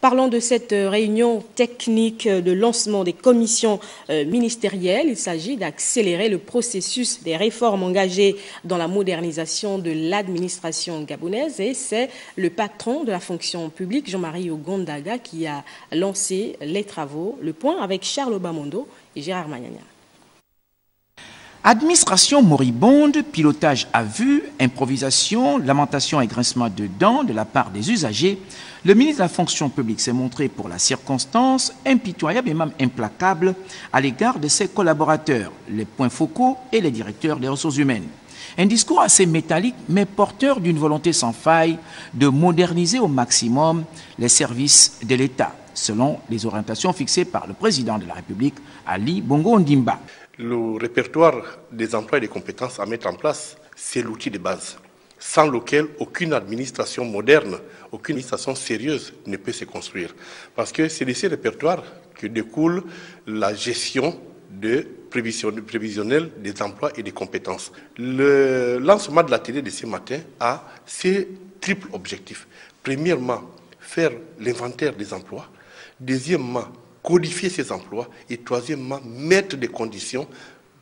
Parlons de cette réunion technique de lancement des commissions ministérielles. Il s'agit d'accélérer le processus des réformes engagées dans la modernisation de l'administration gabonaise. Et c'est le patron de la fonction publique, Jean-Marie Ogondaga, qui a lancé les travaux. Le point avec Charles Obamondo et Gérard Magnagna. Administration moribonde, pilotage à vue, improvisation, lamentation et grincement de dents de la part des usagers, le ministre de la fonction publique s'est montré pour la circonstance impitoyable et même implacable à l'égard de ses collaborateurs, les points focaux et les directeurs des ressources humaines. Un discours assez métallique mais porteur d'une volonté sans faille de moderniser au maximum les services de l'État, selon les orientations fixées par le président de la République, Ali Bongo Ondimba. Le répertoire des emplois et des compétences à mettre en place, c'est l'outil de base, sans lequel aucune administration moderne, aucune administration sérieuse ne peut se construire. Parce que c'est de ces répertoires que découle la gestion prévisionnelle des emplois et des compétences. Le lancement de l'atelier de ce matin a ces triples objectifs. Premièrement, faire l'inventaire des emplois. Deuxièmement, codifier ces emplois et troisièmement, mettre des conditions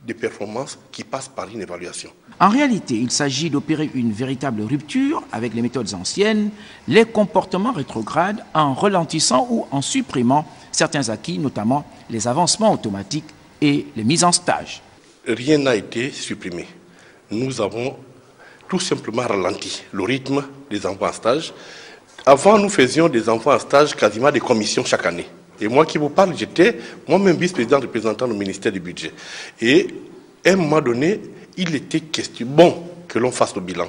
de performance qui passent par une évaluation. En réalité, il s'agit d'opérer une véritable rupture avec les méthodes anciennes, les comportements rétrogrades en ralentissant ou en supprimant certains acquis, notamment les avancements automatiques et les mises en stage. Rien n'a été supprimé. Nous avons tout simplement ralenti le rythme des envois en stage. Avant, nous faisions des envois en stage quasiment des commissions chaque année. Et moi qui vous parle, j'étais moi-même vice-président représentant le ministère du Budget. Et à un moment donné, il était question que l'on fasse le bilan.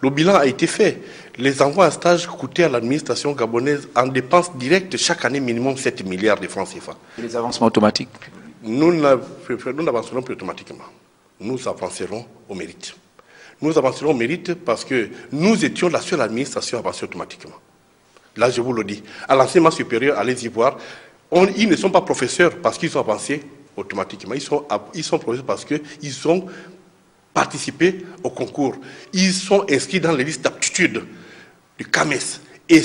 Le bilan a été fait. Les envois en stage coûtaient à l'administration gabonaise en dépenses directes chaque année minimum 7 milliards de francs CFA. Et les avancements automatiques? Nous n'avancerons plus automatiquement. Nous avancerons au mérite. Nous avancerons au mérite parce que nous étions la seule administration à avancer automatiquement. Là, je vous le dis. À l'enseignement supérieur, allez-y voir. Ils ne sont pas professeurs parce qu'ils sont avancés automatiquement. Ils sont professeurs parce qu'ils ont participé au concours. Ils sont inscrits dans les listes d'aptitude du CAMES. Et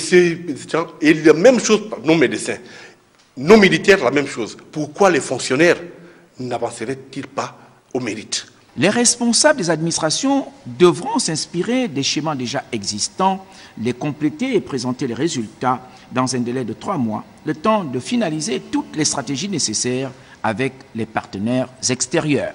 la même chose pour nos médecins. Nos militaires, la même chose. Pourquoi les fonctionnaires n'avanceraient-ils pas au mérite? Les responsables des administrations devront s'inspirer des schémas déjà existants, les compléter et présenter les résultats dans un délai de 3 mois, le temps de finaliser toutes les stratégies nécessaires avec les partenaires extérieurs.